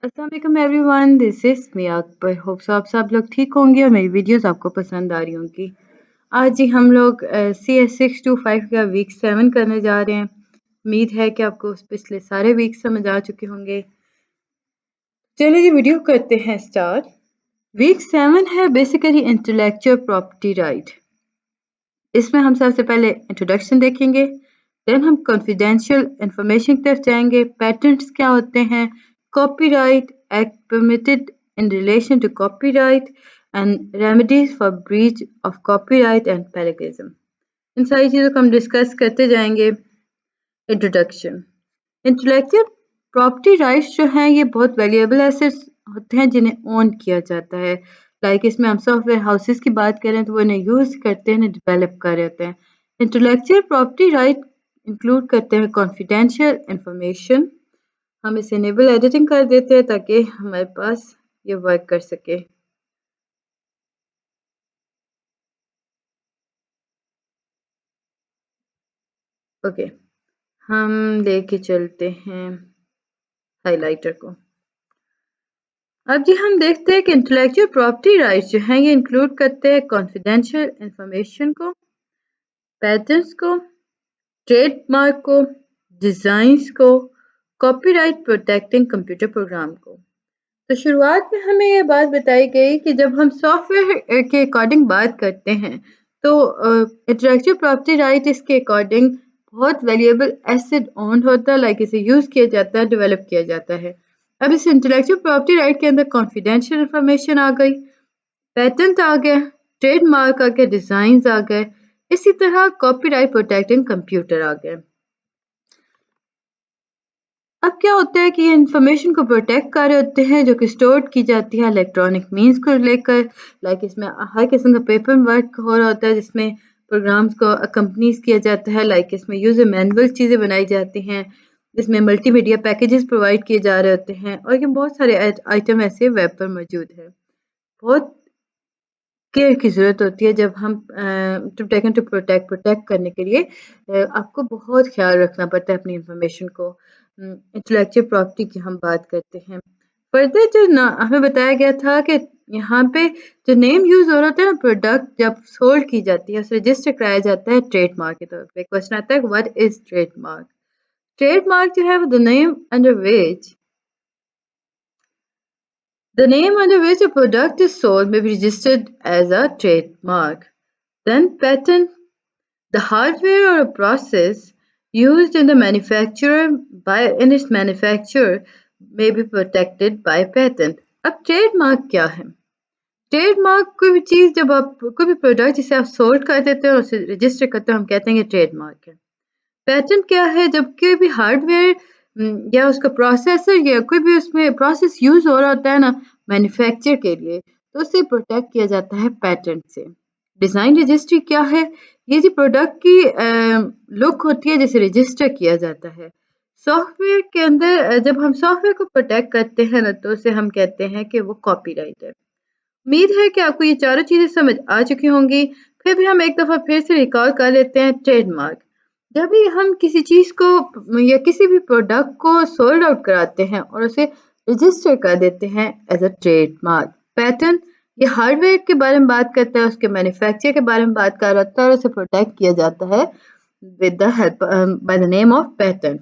अस्सलाम वालेकुम everyone, this is me Akbar. Hope so आप सब लोग ठीक होंगे और मेरी वीडियोस आपको पसंद आ रही होंगी। आज ही हम लोग CS625 का वीक 7 करने जा रहे हैं। उम्मीद है कि आपको पिछले सारे वीक समझ आ चुके होंगे। चलिए जी वीडियो करते हैं स्टार्ट। वीक 7 है बेसिकली इंटेलेक्चुअल प्रॉपर्टी राइट। इसमें हम सबसे पहले इंट्रोडक्शन देखेंगे, देन हम कॉन्फिडेंशियल इंफॉर्मेशन की तरफ जाएंगे। पैटेंट्स क्या होते हैं, copyright act permitted in relation to copyright and remedies for breach of copyright and plagiarism. इन सारी चीज़ों को हम डिस्कस करते जाएंगे। इंट्रोडक्शन। इंटेलेक्चुअल प्रॉपर्टी राइट्स जो हैं ये बहुत वैल्यूएबल एसेट्स होते हैं जिन्हें ओन किया जाता है। लाइक इसमें हम सॉफ्टवेयर हाउसेस की बात करें तो वो इन्हें यूज़ करते हैं, इन्हें डेवलप कर रहे होते हैं। इंटेलेक्चुअल प्रॉपर्टी राइट इंक्लूड करते हैं कॉन्फिडेंशियल इंफॉर्मेशन। हम इसे इनेबल एडिटिंग कर देते हैं ताकि हमारे पास ये वर्क कर सके। ओके, हम लेके चलते हैं हाइलाइटर को। अब जी हम देखते हैं कि इंटेलेक्चुअल प्रॉपर्टी राइट्स जो हैं ये इंक्लूड करते हैं कॉन्फिडेंशियल इंफॉर्मेशन को, पैटर्न्स को, ट्रेडमार्क को, डिज़ाइंस को, कॉपीराइट प्रोटेक्टिंग कंप्यूटर प्रोग्राम को। तो शुरुआत में हमें ये बात बताई गई कि जब हम सॉफ्टवेयर के अकॉर्डिंग बात करते हैं तो इंटेलेक्चुअल प्रॉपर्टी राइट इसके अकॉर्डिंग बहुत वैल्यूएबल एसेट ओन होता है, लाइक इसे यूज़ किया जाता है, डेवलप किया जाता है। अब इस इंटेलेक्चुअल प्रॉपर्टी राइट के अंदर कॉन्फिडेंशियल इंफॉर्मेशन आ गई, पेटेंट आ गया, ट्रेडमार्क आ गया, डिज़ाइंस आ गए, इसी तरह कॉपीराइट प्रोटेक्टिंग कंप्यूटर आ गए। अब क्या होता है कि ये इंफॉर्मेशन को प्रोटेक्ट कर रहे होते हैं जो कि स्टोर की जाती है इलेक्ट्रॉनिक मीन्स को लेकर। लाइक इसमें हर किस्म का पेपर वर्क हो रहा होता है जिसमें प्रोग्राम्स को अकम्पनीज किया जाता है। लाइक इसमें यूज़र मैनुअल चीज़ें बनाई जाती हैं, इसमें मल्टीमीडिया पैकेजेस प्रोवाइड किए जा रहे होते हैं और ये बहुत सारे आइटम ऐसे वेब पर मौजूद है। बहुत केयर की ज़रूरत होती है जब हम टू टेकन टू प्रोटेक्ट करने के लिए आपको बहुत ख्याल रखना पड़ता है अपनी इंफॉर्मेशन को। इंटेलेक्चुअल प्रॉपर्टी की हम बात करते हैं। फर्दर जो ना हमें बताया गया था कि यहाँ पे जो नेम यूज़ हो रहा होता है ना, प्रोडक्ट जब सोल्ड की जाती है उसे रजिस्टर कराया जाता है ट्रेडमार्क के तौर पे। क्वेश्चन आता है व्हाट इज ट्रेडमार्क। ट्रेडमार्क जो है वो the name under which the name under which a product is sold may be registered as a trademark. Then patent, the hardware or a process used in the manufacturer by in its manufacture may be protected by patent. अब trademark क्या है? Trademark कोई भी चीज़ जब आप कोई भी product जिसे आप सोल्ड कर देते हो और उसे रजिस्टर करते हो हम कहते हैं ये ट्रेडमार्क है। पैटर्न क्या है, जब कोई भी हार्डवेयर या उसका प्रोसेसर या कोई भी उसमें प्रोसेस यूज़ हो रहा होता है ना मैन्युफैक्चर के लिए, तो उसे प्रोटेक्ट किया जाता है पैटेंट से। डिज़ाइन रजिस्ट्री क्या है, ये जी प्रोडक्ट की लुक होती है जिसे रजिस्टर किया जाता है। सॉफ्टवेयर के अंदर जब हम सॉफ्टवेयर को प्रोटेक्ट करते हैं ना तो उसे हम कहते हैं कि वो कॉपीराइट है। उम्मीद है कि आपको ये चारों चीज़ें समझ आ चुकी होंगी। फिर भी हम एक दफ़ा फिर से रिकॉल कर लेते हैं ट्रेडमार्क। जब भी हम किसी चीज़ को या किसी भी प्रोडक्ट को सोल्ड आउट कराते हैं और उसे रजिस्टर कर देते हैं एज अ ट्रेडमार्क। पैटर्न ये हार्डवेयर के बारे में बात करता है, उसके मैन्युफैक्चर के बारे में बात कर रहा होता है और उसे प्रोटेक्ट किया जाता है with the help by the name of patent.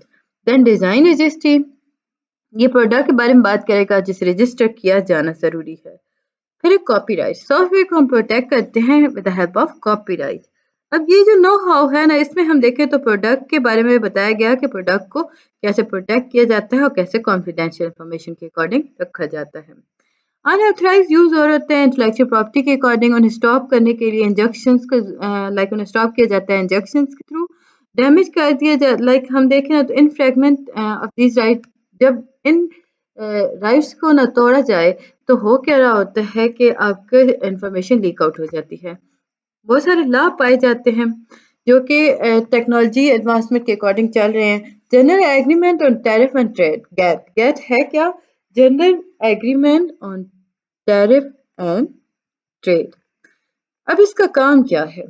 Then design registry ये प्रोडक्ट के बारे में बात करेगा जिसे रजिस्टर किया जाना ज़रूरी है। फिर एक कॉपीराइट, सॉफ्टवेयर को हम प्रोटेक्ट करते हैं with the help of copyright. अब ये जो नो हाउ है ना, इसमें हम देखें तो प्रोडक्ट के बारे में बताया गया कि प्रोडक्ट को कैसे प्रोटेक्ट किया जाता है और कैसे कॉन्फिडेंशियल इंफॉर्मेशन के अकॉर्डिंग रखा जाता है। अनऑथराइज्ड यूज हो रहे होते हैं इंटेलेक्चुअल प्रॉपर्टी के अकॉर्डिंग, उन्हें स्टॉप करने के लिए इंजेक्शंस को लाइक उन्हें स्टॉप किया जाता है इंजेक्शंस के थ्रू। डैमेज कर दिया जाए, लाइक हम देखें ना तो इन फ्रेगमेंट ऑफ दिस राइट, जब इन राइट्स को ना तोड़ा जाए तो हो क्या रहा होता है कि आपके इंफॉर्मेशन लीक आउट हो जाती है। बहुत सारे लाभ पाए जाते हैं जो कि टेक्नोलॉजी एडवांसमेंट के अकॉर्डिंग चल रहे हैं। General agreement on tariff and trade, GATT GATT है क्या, general agreement on tariff and trade. अब इसका काम क्या है,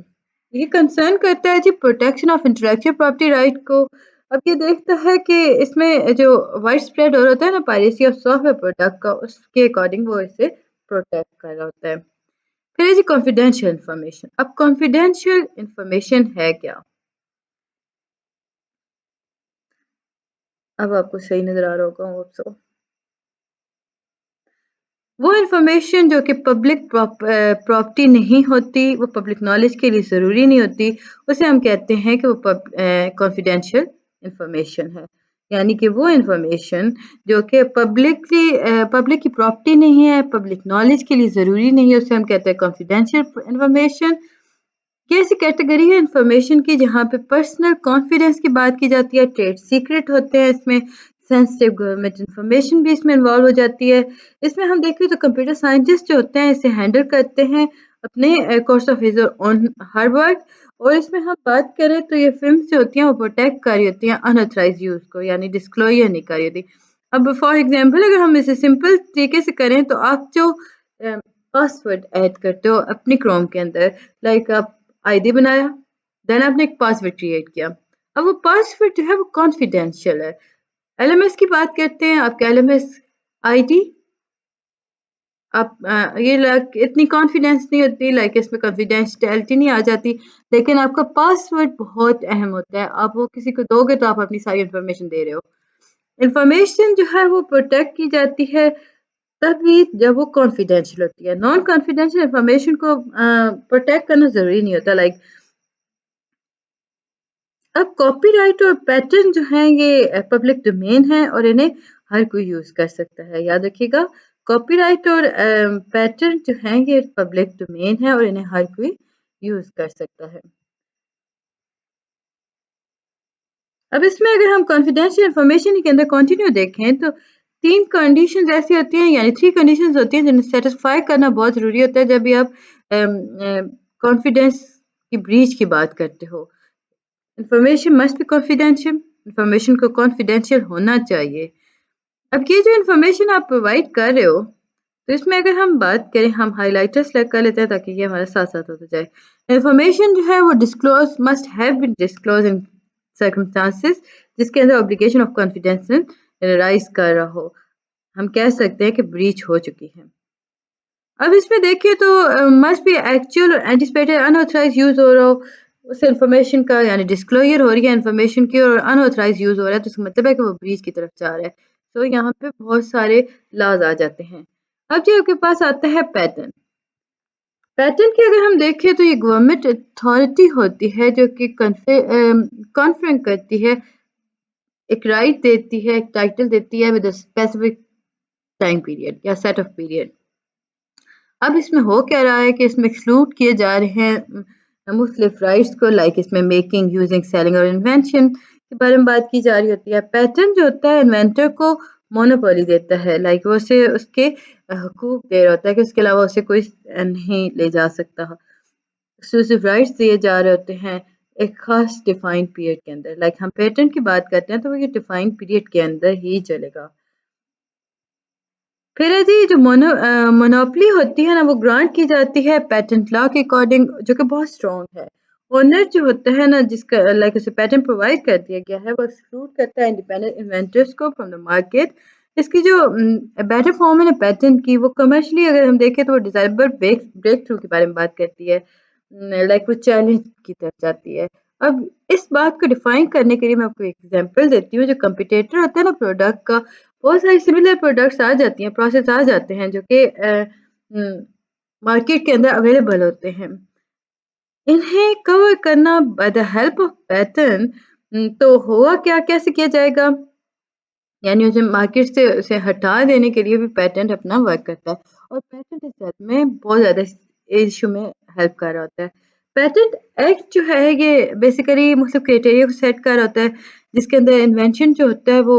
ये कंसर्न करता है जी protection of intellectual property right को, अब ये देखता है कि इसमें जो वाइड स्प्रेड हो होता है ना पायरेसी ऑफ सॉफ्टवेयर प्रोडक्ट का, उसके अकॉर्डिंग वो इसे प्रोटेक्ट कर रहा होता है। फिर है जी कॉन्फिडेंशियल इंफॉर्मेशन। अब कॉन्फिडेंशियल इंफॉर्मेशन है क्या? अब आपको सही नजर आ रहा होगा होप सो। वो इंफॉर्मेशन जो कि पब्लिक प्रॉपर्टी नहीं होती, वो पब्लिक नॉलेज के लिए ज़रूरी नहीं होती, उसे हम कहते हैं कि वो कॉन्फिडेंशियल इंफॉर्मेशन है। यानी कि वो इंफॉर्मेशन जो कि पब्लिक की प्रॉपर्टी नहीं है, पब्लिक नॉलेज के लिए ज़रूरी नहीं है, उसे हम कहते हैं कॉन्फिडेंशियल इंफॉर्मेशन। ये ऐसी कैटेगरी है इंफॉर्मेशन की जहाँ पे पर्सनल कॉन्फिडेंस की बात की जाती है, ट्रेड सीक्रेट होते हैं इसमें, सेंसिटिव गवर्नमेंट इंफॉर्मेशन भी इसमें इन्वॉल्व हो जाती है। इसमें हम देखें तो कंप्यूटर साइंटिस्ट जो होते हैं इसे हैंडल करते हैं अपने course of his on her work. और इसमें हम बात करें तो ये फिल्म जो होती हैं वो प्रोटेक्ट कर रही होती हैं अनऑथराइज यूज को, यानी डिस्क्लोजर नहीं कर रही होती। अब फॉर एग्जांपल अगर हम इसे सिंपल तरीके से करें तो आप जो पासवर्ड ऐड करते हो अपनी क्रोम के अंदर, लाइक आप आईडी बनाया, देन आपने एक पासवर्ड क्रिएट किया। अब वो पासवर्ड जो है वो कॉन्फिडेंशियल है। एलएमएस की बात करते हैं, आपका एलएमएस आईडी आप ये इतनी कॉन्फिडेंस नहीं होती, लाइक इसमें कॉन्फिडेंशियलिटी नहीं आ जाती, लेकिन आपका पासवर्ड बहुत अहम होता है। आप वो किसी को दोगे तो आप अपनी सारी इंफॉर्मेशन दे रहे हो। इंफॉर्मेशन जो है वो प्रोटेक्ट की जाती है तभी जब वो कॉन्फिडेंशियल होती है। नॉन कॉन्फिडेंशियल इंफॉर्मेशन को प्रोटेक्ट करना ज़रूरी नहीं होता। लाइक अब कॉपीराइट और पैटर्न जो हैं ये पब्लिक डोमेन है और इन्हें हर कोई यूज़ कर सकता है। याद रखिएगा, कॉपीराइट और पैटर्न जो हैं ये पब्लिक डोमेन है और इन्हें हर कोई यूज़ कर सकता है। अब इसमें अगर हम कॉन्फिडेंशियल इंफॉर्मेशन के अंदर कंटिन्यू देखें तो 3 कंडीशंस ऐसी होती हैं, यानी 3 कंडीशंस होती हैं जिन्हें सैटिस्फाई करना बहुत ज़रूरी होता है जब भी आप कॉन्फिडेंस की ब्रीच की बात करते हो। Information must be confidential, information को कॉन्फिडेंशियल होना चाहिए। अब ये जो इंफॉर्मेशन आप प्रोवाइड कर रहे हो, तो इसमें अगर हम बात करें, हम हाइलाइटर सेलेक्ट कर लेते हैं ताकि ये हमारे साथ साथ होता जाए। इंफॉर्मेशन जो है वो disclose must have been disclose in circumstances जिसके अंदर ऑब्लिगेशन ऑफ कॉन्फिडेंस राइज कर रहा हो, हम कह सकते हैं कि ब्रीच हो चुकी है। अब इसमें देखिए तो मस्ट बी एक्चुअल और एंटिसिपेटेड अनऑथराइज यूज हो रहा हो उस इंफॉर्मेशन का, यानी डिस्क्लोजर हो रही है इंफॉर्मेशन की और अनऑथराइज यूज हो रहा है, तो इसका मतलब है कि वो ब्रीच की तरफ जा रहा है। तो यहाँ पे बहुत सारे लॉज आ जाते हैं। अब जी आपके पास आता है पैटर्न। पैटर्न की अगर हम देखें तो ये गवर्नमेंट अथॉरिटी होती है जो कि कॉन्फ्रेंट करती है, एक राइट देती है, एक टाइटल देती है with a specific time period या सेट ऑफ पीरियड। अब इसमें हो क्या रहा है कि इसमें एक्सक्लूड किए जा रहे हैं मुख्तलिफ राइट्स को, लाइक इसमें मेकिंग, यूजिंग, सेलिंग और इन्वेंशन के बारे में बात की जा रही होती है। पैटर्न जो होता है इन्वेंटर को मोनोपोली देता है, लाइक वो उसे उसके हकूक दे रहा होता है कि उसके अलावा उसे कोई नहीं ले जा सकता। एक्सक्लूसिव राइट्स दिए जा रहे होते हैं एक खास डिफाइंड पीरियड के अंदर। लाइक हम पैटर्न की बात करते हैं तो वो ये डिफाइंड पीरियड के अंदर ही चलेगा। फिर है जी जो मोनोपोली होती है ना, वो ग्रांट की जाती है पेटेंट लॉ के अकॉर्डिंग, जो कि बहुत स्ट्रॉन्ग है। ओनर जो होता है ना, जिसका लाइक उसे पेटेंट प्रोवाइड कर दिया गया है, वो एक्सक्लूड करता है इंडिपेंडेंट इन्वेंटर्स को फ्रॉम द मार्केट। इसकी जो बेटर फॉर्म है ना पेटेंट की, वो कमर्शियली अगर हम देखें तो वो डिजायरेबल ब्रेक थ्रू के बारे में बात करती है, लाइक वो चैलेंज की तरफ जाती है। अब इस बात को डिफाइन करने के लिए मैं आपको एक एग्जांपल देती हूँ। जो कंपटीटर होता है ना प्रोडक्ट का, बहुत सारी सिमिलर प्रोडक्ट्स आ जाती हैं, प्रोसेस आ जाते हैं जो कि मार्केट के अंदर अवेलेबल होते हैं। इन्हें कवर करना by the help of pattern, तो होगा क्या, कैसे किया जाएगा, यानी उसे मार्केट से उसे हटा देने के लिए भी पैटेंट अपना वर्क करता है। और पैटेंट इस बात में बहुत ज़्यादा इस इशू में हेल्प कर रहा होता है। पैटेंट एक्ट जो है ये बेसिकली मुख्तलिफ क्राइटेरिया को सेट कर रहा होता है, जिसके अंदर इन्वेंशन जो होता है वो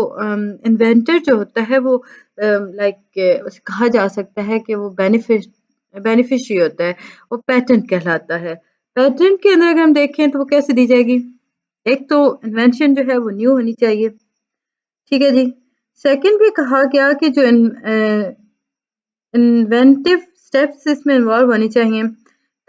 इन्वेंटर जो होता है वो लाइक उसे कहा जा सकता है कि वो बेनिफिशियरी होता है, वो पैटेंट कहलाता है। पैटेंट के अंदर अगर हम देखें तो वो कैसे दी जाएगी, एक तो इन्वेंशन जो है वो न्यू होनी चाहिए, ठीक है जी। सेकंड भी कहा गया कि जो इन्वेंटिव स्टेप्स इसमें इन्वॉल्व होनी चाहिए।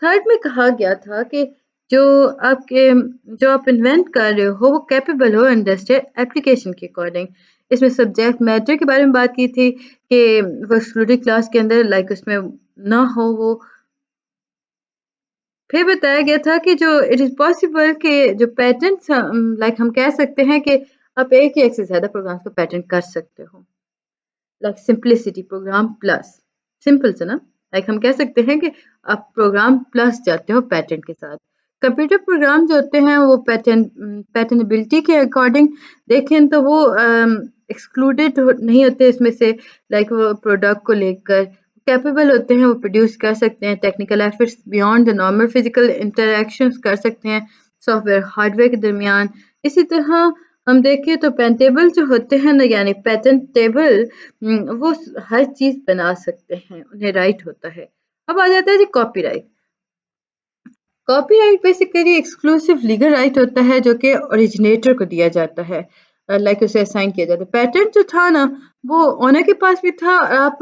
थर्ड में कहा गया था कि जो आपके जो आप इन्वेंट कर रहे हो वो कैपेबल हो इंडस्ट्रियल एप्लीकेशन के अकॉर्डिंग। इसमें सब्जेक्ट मैटर के बारे में बात की थी कि वो एक्सक्लूडेड क्लास के अंदर लाइक उसमें ना हो वो। फिर बताया गया था कि जो इट इज़ पॉसिबल कि जो पैटर्न्स लाइक हम कह सकते हैं कि आप एक या एक से ज़्यादा प्रोग्राम्स को पैटर्न कर सकते हो। Like simplicity program plus simple से ना लाइक हम कह सकते हैं कि आप प्रोग्राम प्लस जाते हो पैटर्न के साथ। कंप्यूटर प्रोग्राम जो होते हैं वो पैटर्नबिलिटी के अकॉर्डिंग देखें तो वो एक्सक्लूडेड नहीं होते इसमें से। लाइक वो प्रोडक्ट को लेकर कैपेबल होते हैं, वो प्रोड्यूस कर सकते हैं, technical efforts beyond the normal physical interactions कर सकते हैं सॉफ्टवेयर हार्डवेयर के दरमियान। इसी तरह हम देखें तो पेंटेबल जो होते हैं ना यानी पेटेंटेबल वो हर चीज़ बना सकते हैं, उन्हें राइट होता है। अब आ जाता है जी copyright. Copyright basically exclusive legal right होता है जो कि ओरिजिनेटर को दिया जाता है, लाइक उसे असाइन किया जाता है। पैटेंट जो था ना वो ओनर के पास भी था, और आप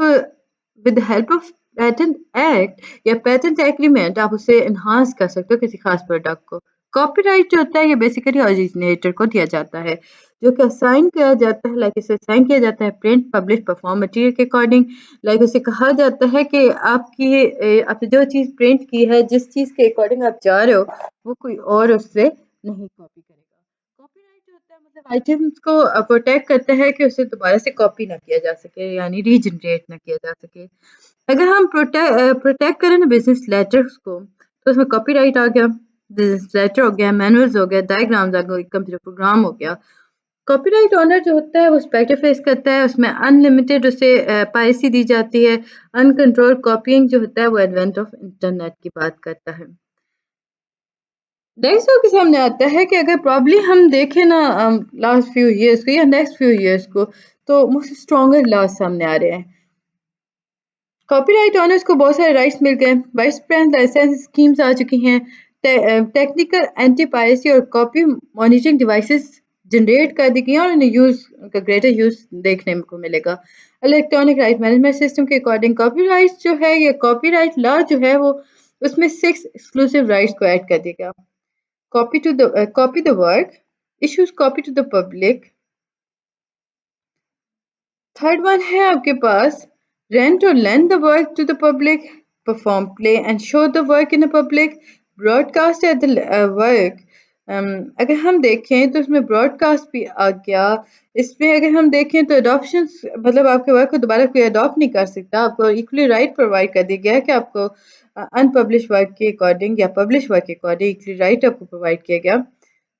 with the help of patent act या पेटेंट एग्रीमेंट आप उसे इन्हांस कर सकते हो किसी खास प्रोडक्ट को। कॉपीराइट जो होता है ये बेसिकली ओरिजिनेटर को दिया जाता है, जो कि असाइन किया जाता है, लाइक इसे असाइन किया जाता है प्रिंट पब्लिश परफॉर्म मटेरियल के अकॉर्डिंग। लाइक उसे कहा जाता है कि आपने जो चीज़ प्रिंट की है, जिस चीज़ के अकॉर्डिंग आप जा रहे हो, वो कोई और उससे नहीं कॉपी करेगा। कॉपीराइट जो होता है मतलब आइटम्स को प्रोटेक्ट करता है कि उसे दोबारा से कॉपी ना किया जा सके, यानी रीजनरेट ना किया जा सके। अगर हम प्रोटेक्ट करें ना बिजनेस लेटर्स को, तो उसमें कॉपीराइट आ गया, बिजनेस लेटर हो गया, मैनुअल्स हो गया, डायग्राम्स आ गए, कंप्यूटर प्रोग्राम हो गया। कॉपीराइट ओनर जो होता है वो स्पेक्टर फेस करता है, उसमें अनलिमिटेड उसे पायरेसी दी जाती है। अनकंट्रोल्ड कॉपीइंग जो होता है वो एडवेंट ऑफ इंटरनेट की बात करता है। नेक्स्ट के सामने आता है कि अगर प्रॉब्ली हम देखें ना लास्ट फ्यू ईयर्स को या नेक्स्ट फ्यू ईयर्स को, तो मुझसे स्ट्रॉन्गर लॉज सामने आ रहे हैं। कॉपीराइट ऑनर्स को बहुत सारे राइट्स मिल गए, वाइड स्प्रेड लाइसेंस स्कीम्स आ चुकी हैं, टेक्निकल एंटी पायरेसी और कॉपी मॉनिटरिंग डिवाइसेस जनरेट कर दी गई हैं और इन्हें यूज़ का ग्रेटर यूज़ देखने को मिलेगा। इलेक्ट्रॉनिक राइट मैनेजमेंट सिस्टम के अकॉर्डिंग कॉपीराइट जो है या कॉपीराइट लॉ जो है वो उसमें 6 एक्सक्लूसिव राइट्स को ऐड कर दिया गया। copy the work, issues copy to the public। Third one है आपके पास rent or lend the work to the public, perform play and show the work in the public, broadcast at the work। अगर हम देखें तो इसमें broadcast भी आ गया। इसमें अगर हम देखें तो अडॉप्शन मतलब आपके वर्क को दोबारा कोई अडॉप्ट नहीं कर सकता, आपको इक्वली राइट प्रोवाइड कर दिया गया है कि आपको अनपब्लिश वर्क के अकॉर्डिंग या पब्लिश वर्क के अकॉर्डिंग इक्वली राइट आपको प्रोवाइड किया गया।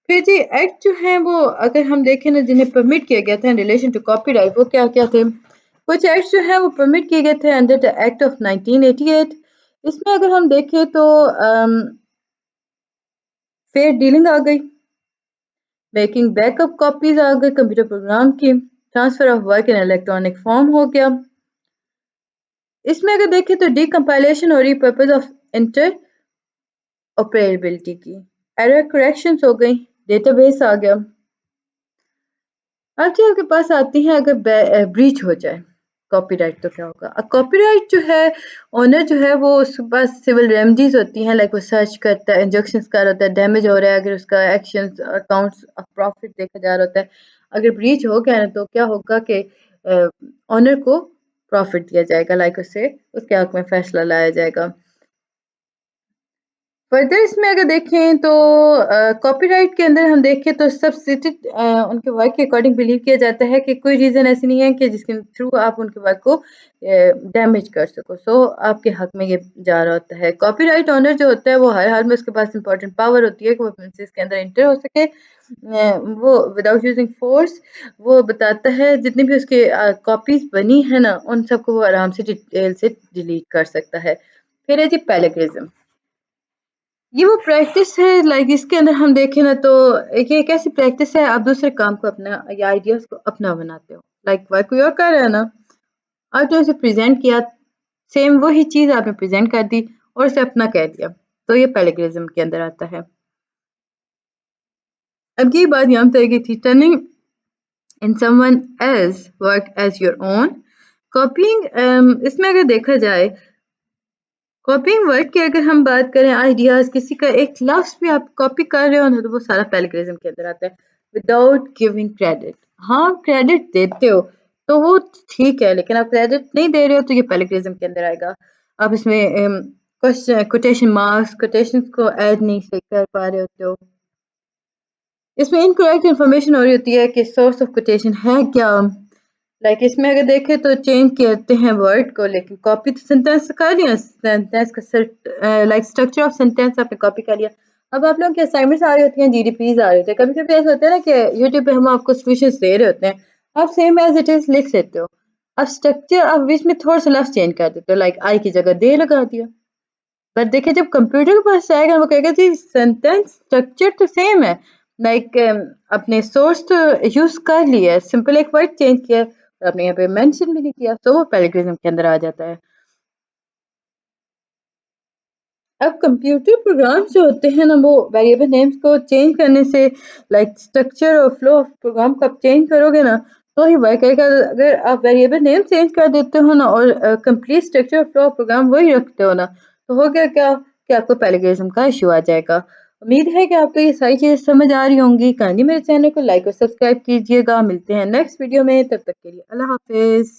फिर जी एक्ट जो है वो अगर हम देखें ना जिन्हें परमिट किया गया था इन रिलेशन टू कॉपीराइट वो क्या क्या थे। कुछ एक्ट जो है वो परमिट किए गए थे अंडर द एक्ट ऑफ 1988। इसमें अगर हम देखें तो फेयर डीलिंग आ गई, मेकिंग बैकअप कॉपीज आ गई कंप्यूटर प्रोग्राम की, transfer of work in electronic form हो गया। इसमें अगर देखें तो डीकम्पाइलेशन और रीपर्पज ऑफ इंटर ऑपरेबिलिटी की, एरर करेक्शंस हो गई, डेटाबेस आ गया। अब जो आपके पास आती हैं अगर ब्रीच हो जाए कॉपीराइट तो क्या होगा। कॉपीराइट जो है ओनर जो है वो उसके पास सिविल रेमेडीज होती हैं, लाइक वो सर्च करता है, इंजक्शंस कर होता है, डैमेज हो रहा है, अगर उसका एक्शंस अकाउंट्स ऑफ प्रॉफिट देखा जा रहा होता है। अगर ब्रीच हो गया ना तो क्या होगा कि ओनर को प्रॉफिट दिया जाएगा, लाइक उससे उसके हक में फैसला लाया जाएगा। फर्दर इसमें अगर देखें तो कॉपीराइट के अंदर हम देखें तो सब्सिट्यूट उनके वर्क के अकॉर्डिंग बिलीव किया जाता है कि कोई रीज़न ऐसी नहीं है कि जिसके थ्रू आप उनके वर्क को डैमेज कर सको। सो आपके हक में ये जा रहा होता है। कॉपीराइट ओनर जो होता है वो हर हाल में उसके पास इंपॉर्टेंट पावर होती है कि वो प्रिंसेस के अंदर इंटर हो सके। वो विदाउट यूजिंग फोर्स वो बताता है जितनी भी उसके कॉपीज बनी है ना उन सबको वो आराम से डिटेल से डिलीट कर सकता है। फिर है जी पैलेग्रिज्म। ये वो प्रैक्टिस है लाइक इसके अंदर हम देखें ना तो ये एक ऐसी प्रैक्टिस है आप दूसरे काम को अपना या आइडियाज को अपना बनाते हो। लाइक वर्क कोई और कर रहा है ना, आपने उसे प्रेजेंट किया, सेम वही चीज आपने प्रेजेंट कर दी और उसे अपना कह दिया, तो ये पैलेग्रिज्म के अंदर आता है। अब ये बात यहाँ तय की थी turning in someone else work as your own. Copying इसमें अगर देखा जाए कॉपिंग वर्ड की अगर हम बात करें, आइडियाज किसी का एक लफ्ज भी आप कॉपी कर रहे हो ना, तो वो सारा प्लेगरिज्म के अंदर आता है, विदाउट गिविंग क्रेडिट। हाँ, क्रेडिट देते हो तो वो ठीक है, लेकिन आप क्रेडिट नहीं दे रहे हो तो ये प्लेगरिज्म के अंदर आएगा। आप इसमें कोटेशन मार्क्स, कोटेशन को ऐड नहीं सही कर पा रहे होते हो। इसमें इनकरेक्ट इन्फॉर्मेशन हो रही होती है कि सोर्स ऑफ कोटेशन है क्या। लाइक इसमें अगर देखें तो चेंज करते हैं वर्ड को, लेकिन कॉपी तो सेंटेंस कर लिया, सेंटेंस का लाइक स्ट्रक्चर ऑफ सेंटेंस आपने कॉपी कर लिया। अब आप लोगों की असाइनमेंट्स आ रही होती हैं, जीडीपीज आ रहे होते हैं, कभी कभी ऐसा होता है ना कि यूट्यूब पे हम आपको सॉल्यूशंस दे रहे होते हैं, आप सेम एज इट इज लिख लेते हो। अब स्ट्रक्चर आप बीच में थोड़ा सा लफ्ज चेंज कर देते हो, लाइक आई की जगह दे लगा दिया। पर देखिए जब कंप्यूटर के पास आएगा वो कहेगा जी सेंटेंस स्ट्रक्चर तो सेम है, लाइक अपने सोर्स तो यूज कर लिया है, सिंपल एक वर्ड चेंज किया और आपने यहाँ पे मेंशन भी नहीं किया, तो वो प्लेगरिज्म के अंदर आ जाता है। अब कंप्यूटर प्रोग्राम जो होते हैं ना, वो वेरिएबल नेम्स को चेंज करने से, लाइक स्ट्रक्चर और फ्लो ऑफ प्रोग्राम को आप चेंज करोगे ना, तो ही वर्क करेगा। अगर आप वेरिएबल नेम चेंज कर देते हो ना और कंप्लीट स्ट्रक्चर और फ्लो ऑफ प्रोग्राम वही रखते हो ना, तो हो गया क्या कि आपको प्लेगरिज्म का इशू आ जाएगा। उम्मीद है कि आपको ये सारी चीज़ें समझ आ रही होंगी। काइंडली मेरे चैनल को लाइक और सब्सक्राइब कीजिएगा। मिलते हैं नेक्स्ट वीडियो में, तब तक के लिए अल्लाह हाफिज़।